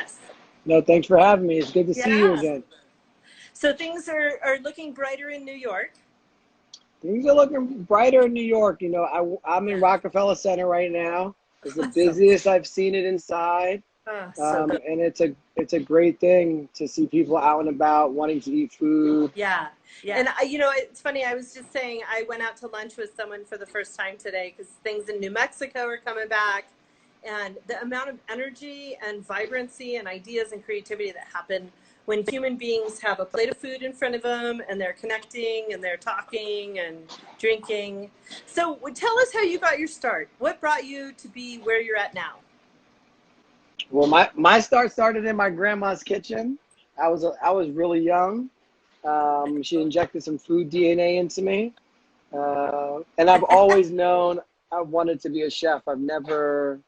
us. No, thanks for having me. It's good to see you Yeah. again. So things are looking brighter in New York. Things are looking brighter in New York. You know, I'm in Yeah. Rockefeller Center right now. It's the Awesome. busiest I've seen it inside, Oh, so good. and it's a great thing to see people out and about wanting to eat food. Yeah. Yeah. And it's funny. I was just saying, I went out to lunch with someone for the first time today because things in New Mexico are coming back, and the amount of energy and vibrancy and ideas and creativity that happen when human beings have a plate of food in front of them and they're connecting and they're talking and drinking. So tell us how you got your start. What brought you to be where you're at now? Well, my start started in my grandma's kitchen. I was really young. She injected some food DNA into me, and I've always known I wanted to be a chef. I've never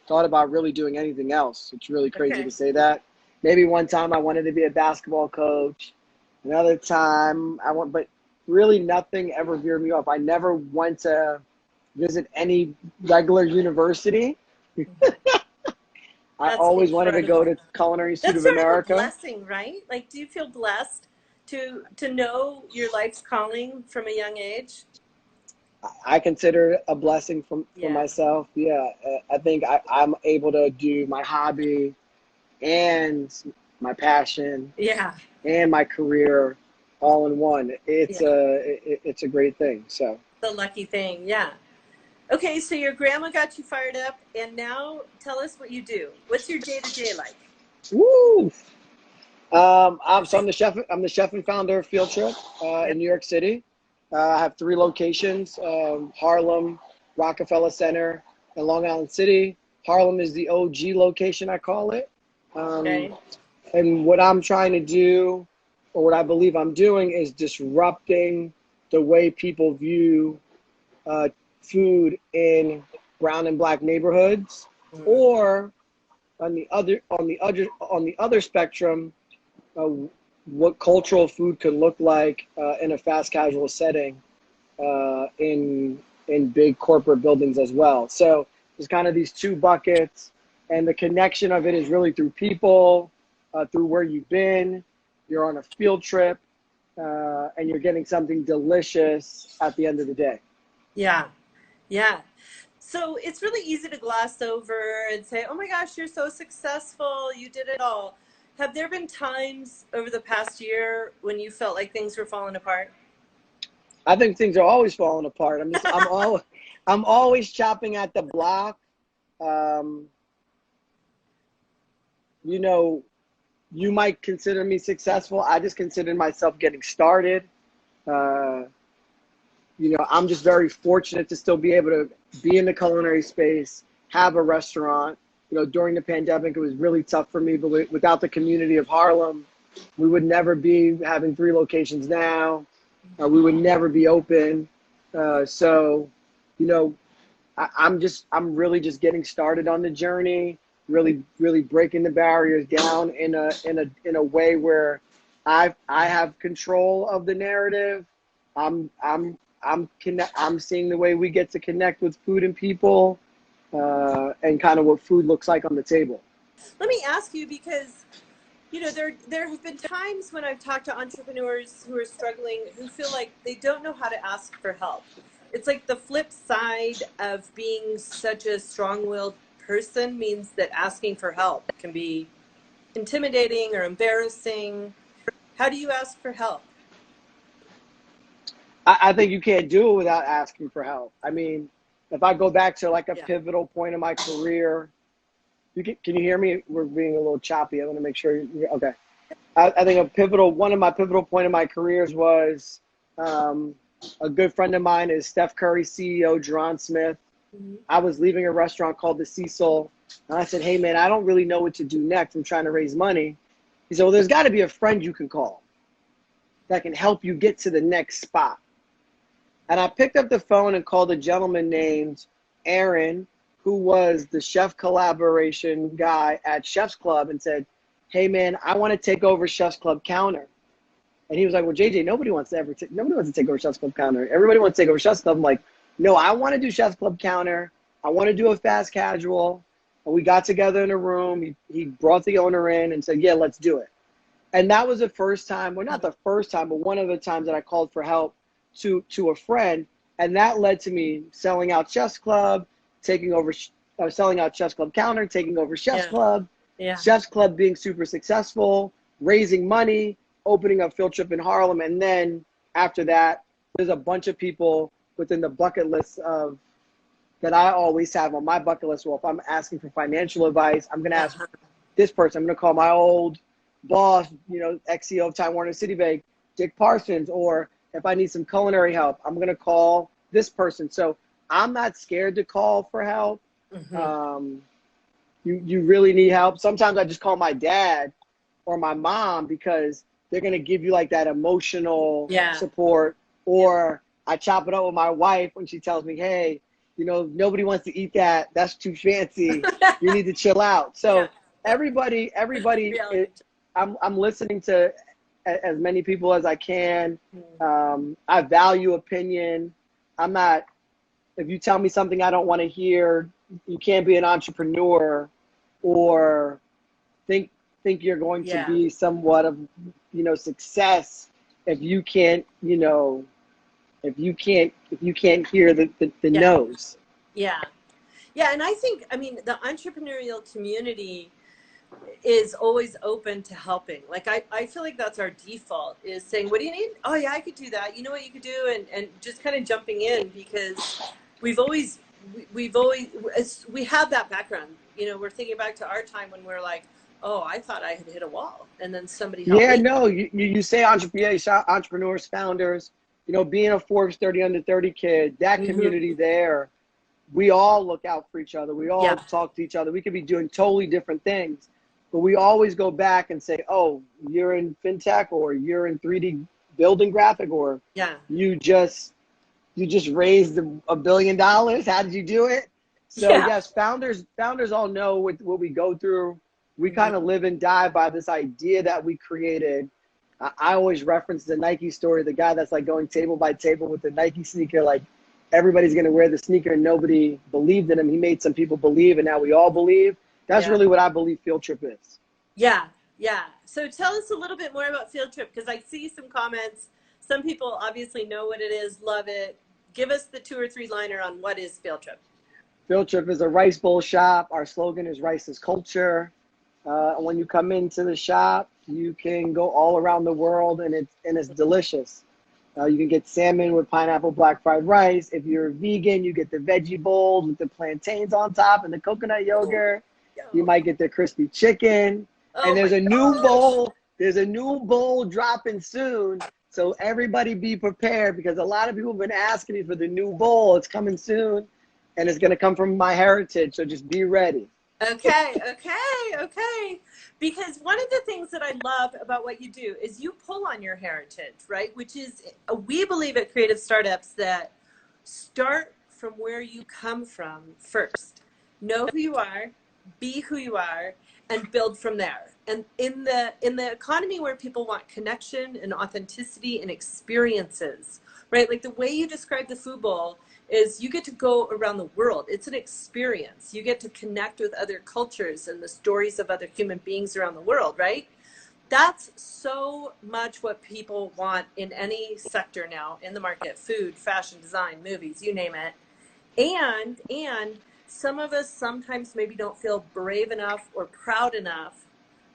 thought about really doing anything else. It's really crazy Okay. to say that. Maybe one time I wanted to be a basketball coach. Another time but really nothing ever veered me off. I never went to visit any regular university. I That's always wanted to go incredible. to Culinary Institute That's of sort of a America. blessing, right? Like, do you feel blessed to know your life's calling from a young age? I consider it a blessing for Yeah. myself. Yeah, I think I'm able to do my hobby and my passion Yeah. and my career all in one. Yeah. It's a great thing. So The lucky thing. Yeah. Okay, so your grandma got you fired up, and now tell us what you do. What's your day-to-day like? woo. I'm the chef. I'm the chef and founder of Field Trip in New York City. I have 3 locations: Harlem, Rockefeller Center, and Long Island City. Harlem is the OG location, I call it. Okay. And what I'm trying to do, or what I believe I'm doing, is disrupting the way people view food in brown and black neighborhoods, or on the other spectrum, what cultural food can look like in a fast casual setting in big corporate buildings as well. So there's kind of these 2 buckets, and the connection of it is really through people, through where you've been. You're on a field trip, and you're getting something delicious at the end of the day. Yeah. Yeah. So it's really easy to gloss over and say, oh my gosh, you're so successful. You did it all. Have there been times over the past year when you felt like things were falling apart? I think things are always falling apart. I'm always chopping at the block. You know, you might consider me successful. I just consider myself getting started. I'm just very fortunate to still be able to be in the culinary space, have a restaurant. During the pandemic, it was really tough for me, but without the community of Harlem, we would never be having 3 locations now. We would never be open. I'm really just getting started on the journey, really, really breaking the barriers down in a way where I have control of the narrative. I'm seeing the way we get to connect with food and people, and kind of what food looks like on the table. Let me ask you, because there have been times when I've talked to entrepreneurs who are struggling, who feel like they don't know how to ask for help. It's like the flip side of being such a strong-willed person means that asking for help can be intimidating or embarrassing. How do you ask for help? I think you can't do it without asking for help. I mean, if I go back to like a Yeah. pivotal point in my career, can you hear me? We're being a little choppy. I want to make sure okay. I think one of my pivotal point in my careers was a good friend of mine is Steph Curry CEO Jerron Smith. Mm-hmm. I was leaving a restaurant called the Cecil, and I said, "Hey man, I don't really know what to do next. I'm trying to raise money." He said, "Well, there's got to be a friend you can call that can help you get to the next spot." And I picked up the phone and called a gentleman named Aaron, who was the chef collaboration guy at Chef's Club, and said, "Hey man, I want to take over Chef's Club Counter." And he was like, "Well, JJ, nobody wants to take over Chef's Club Counter. Everybody wants to take over Chef's Club." I'm like, "No, I want to do Chef's Club Counter. I want to do a fast casual. And we got together in a room. He brought the owner in and said, yeah, let's do it. And that was the first time, well, not the first time, but one of the times that I called for help to a friend. And that led to me selling out Chef's Club, taking over, selling out Chef's Club Counter, taking over Chef's Club, Chef's Club being super successful, raising money, opening up Field Trip in Harlem. And then after that, there's a bunch of people within the bucket list of that I always have on my bucket list. Well, if I'm asking for financial advice, I'm going to ask this person. I'm going to call my old boss, you know, ex-CEO of Time Warner Citibank, Dick Parsons, or if I need some culinary help, I'm going to call this person. So I'm not scared to call for help. You really need help. Sometimes I just call my dad or my mom because they're going to give you like that emotional support, or I chop it up with my wife when she tells me, hey, you know, nobody wants to eat that. That's too fancy. You need to chill out. So everybody, I'm listening to as many people as I can. I value opinion. I'm not, if you tell me something I don't want to hear, you can't be an entrepreneur or think you're going to be somewhat of, you know, success if you can't, you know, if you can't hear the no's. And I think, I mean, the entrepreneurial community is always open to helping. Like I feel like that's our default, is saying, what do you need? Oh yeah, I could do that. You know what you could do? And just kind of jumping in, because we have that background. You know, we're thinking back to our time when we're like, oh, I thought I had hit a wall, and then somebody helped me. No, you say entrepreneurs, founders, you know, being a Forbes 30 under 30 kid, that community there, we all look out for each other. We all talk to each other. We could be doing totally different things, but we always go back and say, oh, you're in fintech, or you're in 3D building graphic, or you just raised $1 billion. How did you do it? So yes, founders all know what we go through. We kind of live and die by this idea that we created. I always reference the Nike story, the guy that's like going table by table with the Nike sneaker, like everybody's going to wear the sneaker and nobody believed in him. He made some people believe, and now we all believe. That's really what I believe Field Trip is. So tell us a little bit more about Field Trip, because I see some comments. Some people obviously know what it is, love it. Give us the 2 or 3 liner on what is Field Trip. Field Trip is a rice bowl shop. Our slogan is rice is culture. When you come into the shop, you can go all around the world, and it's delicious. You can get salmon with pineapple black fried rice. If you're a vegan, you get the veggie bowls with the plantains on top and the coconut yogurt. You might get the crispy chicken. And there's a new bowl. There's a new bowl dropping soon. So everybody be prepared, because a lot of people have been asking me for the new bowl. It's coming soon, and it's going to come from my heritage. So just be ready. Okay. Because one of the things that I love about what you do is you pull on your heritage, right? Which is, we believe at Creative Startups that start from where you come from first. Know who you are, be who you are, and build from there. And in the economy where people want connection and authenticity and experiences, right? Like the way you describe the food bowl is you get to go around the world. It's an experience. You get to connect with other cultures and the stories of other human beings around the world, right? That's so much what people want in any sector now in the market: food, fashion, design, movies, you name it. And some of us sometimes maybe don't feel brave enough or proud enough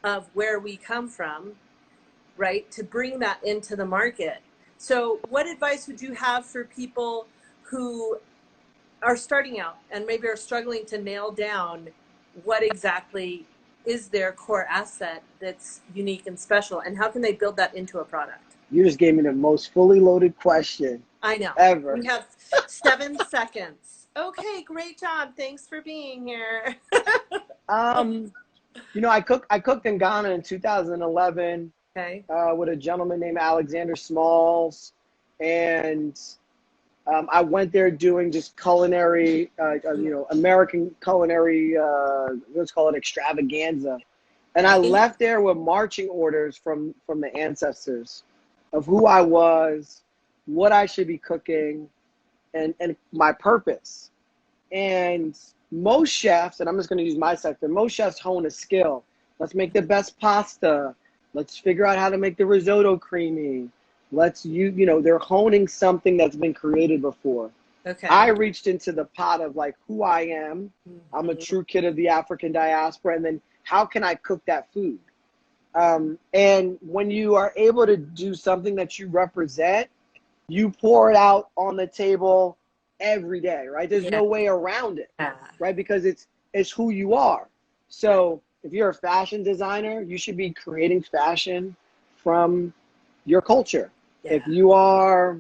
of where we come from, right, to bring that into the market. So what advice would you have for people who are starting out and maybe are struggling to nail down what exactly is their core asset that's unique and special, and how can they build that into a product? You just gave me the most fully loaded question I know. ever. We have 7 seconds. Okay, great job. Thanks for being here. You know, I cooked in Ghana in 2011 with a gentleman named Alexander Smalls, and I went there doing just culinary, you know, American culinary, let's call it extravaganza. And I left there with marching orders from the ancestors of who I was, what I should be cooking, and my purpose. And most chefs, and I'm just going to use my sector, most chefs hone a skill. Let's make the best pasta. Let's figure out how to make the risotto creamy. They're honing something that's been created before. Okay. I reached into the pot of like who I am. I'm a true kid of the African diaspora. And then how can I cook that food? And when you are able to do something that you represent, you pour it out on the table every day, right? There's no way around it, right? Because it's who you are. So if you're a fashion designer, you should be creating fashion from your culture. If you are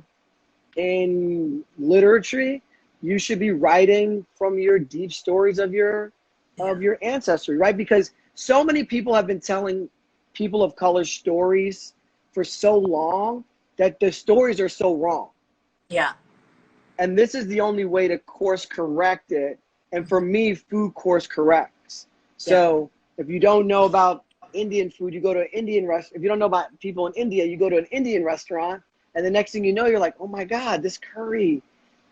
in literature, you should be writing from your deep stories of your ancestry, right? Because so many people have been telling people of color stories for so long that the stories are so wrong. Yeah. And this is the only way to course correct it. And for me, food course corrects. So if you don't know about Indian food, you go to an Indian restaurant. If you don't know about people in India, you go to an Indian restaurant. And the next thing you know, you're like, oh my God, this curry,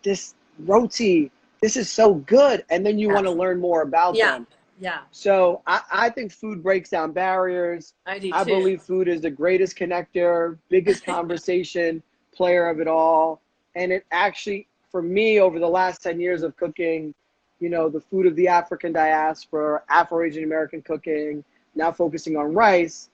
this roti, this is so good. And then you want to learn more about them. Yeah. So I think food breaks down barriers. I do too. I believe food is the greatest connector, biggest conversation player of it all. And it actually, for me, over the last 10 years of cooking, the food of the African diaspora, Afro-Asian American cooking, now focusing on rice,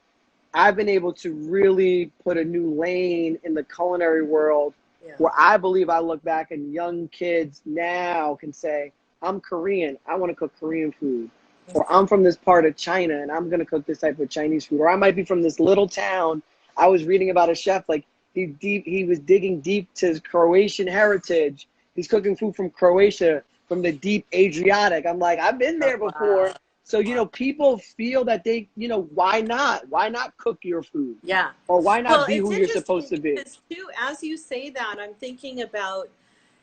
I've been able to really put a new lane in the culinary world where I believe I look back and young kids now can say, I'm Korean, I want to cook Korean food. Or I'm from this part of China and I'm going to cook this type of Chinese food. Or I might be from this little town. I was reading about a chef, like he was digging deep to his Croatian heritage. He's cooking food from Croatia, from the deep Adriatic. I'm like, I've been there before. Wow. So, people feel that they, why not? Why not cook your food? Yeah. Or why not be who you're supposed to be? Too, as you say that, I'm thinking about,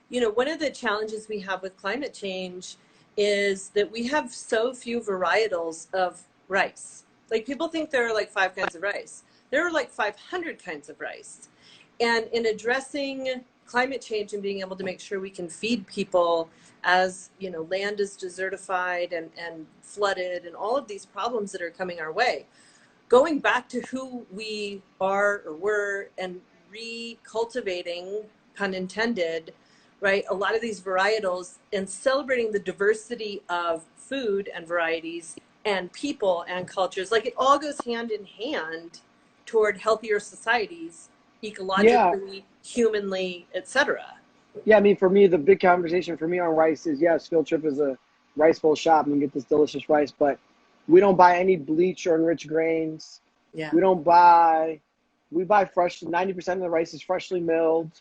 one of the challenges we have with climate change is that we have so few varietals of rice. Like people think there are like 5 kinds of rice. There are like 500 kinds of rice. And in addressing climate change and being able to make sure we can feed people as, land is desertified and flooded and all of these problems that are coming our way, going back to who we are or were and recultivating, pun intended, right? A lot of these varietals and celebrating the diversity of food and varieties and people and cultures. Like it all goes hand in hand toward healthier societies, ecologically, humanly, etc. Yeah, I mean, for me, the big conversation for me on rice is, yes, Field Trip is a rice bowl shop and you get this delicious rice, but we don't buy any bleach or enriched grains. Yeah. We buy fresh, 90% of the rice is freshly milled.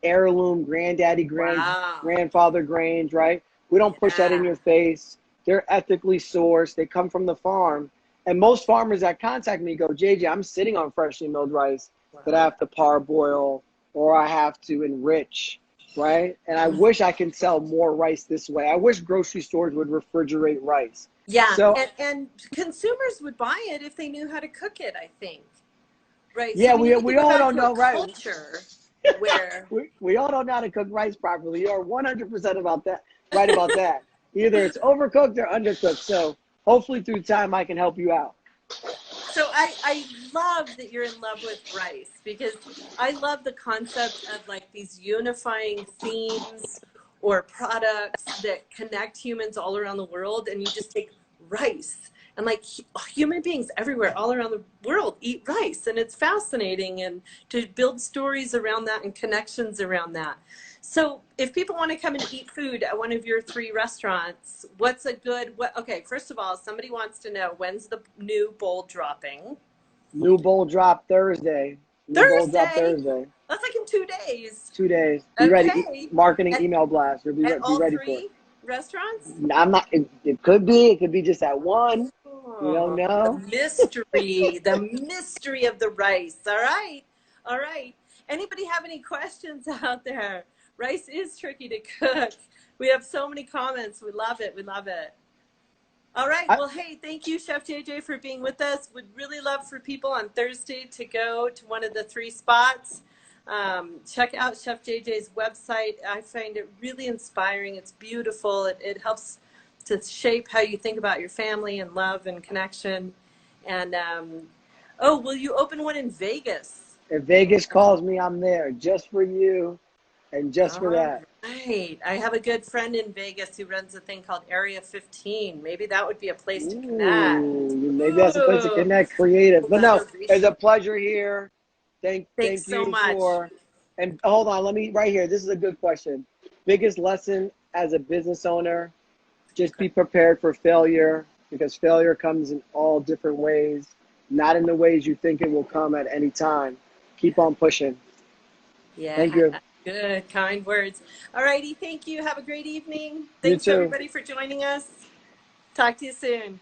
Heirloom, granddaddy grains, grandfather grains, right? We don't push that in your face. They're ethically sourced. They come from the farm. And most farmers that contact me go, JJ, I'm sitting on freshly milled rice that I have to parboil or I have to enrich, right? And I wish I can sell more rice this way. I wish grocery stores would refrigerate rice. Yeah, so, and consumers would buy it if they knew how to cook it, I think. Right? Yeah, so we all don't know, right? Culture where we all don't know how to cook rice properly. You are 100% about that, right about that. Either it's overcooked or undercooked. So hopefully through time I can help you out. So I love that you're in love with rice because I love the concept of like these unifying themes or products that connect humans all around the world, and you just take rice and like human beings everywhere all around the world eat rice, and it's fascinating, and to build stories around that and connections around that. So if people want to come and eat food at one of your 3 restaurants, what's a good, okay, first of all, somebody wants to know, when's the new bowl dropping? New bowl drop Thursday. Bowl drop Thursday. That's like in 2 days. 2 days. Be ready. Marketing email blast. Be ready for it. Restaurants? I'm not. It could be. It could be just at one. You don't know. The mystery. The mystery of the rice. All right. All right. Anybody have any questions out there? Rice is tricky to cook. We have so many comments. We love it. We love it. All right. Well, hey, thank you, Chef JJ, for being with us. Would really love for people on Thursday to go to one of the 3 spots. Check out Chef JJ's website. I find it really inspiring. It's beautiful. It helps to shape how you think about your family and love and connection. And oh, will you open one in Vegas? If Vegas calls me, I'm there just for you and just for All that. right. I have a good friend in Vegas who runs a thing called Area 15. Maybe that would be a place to connect. Ooh, maybe that's a place to Ooh, connect, creative. But no, it's collaboration. a pleasure here. Thanks Thank so you much. for, and hold on, let me, right here, this is a good question. Biggest lesson as a business owner, just Okay. be prepared for failure, because failure comes in all different ways, not in the ways you think it will come at any time. Keep on pushing. Thank Yeah, you. good, kind words. All righty, thank you. Have a great evening. You Thanks too. everybody for joining us. Talk to you soon.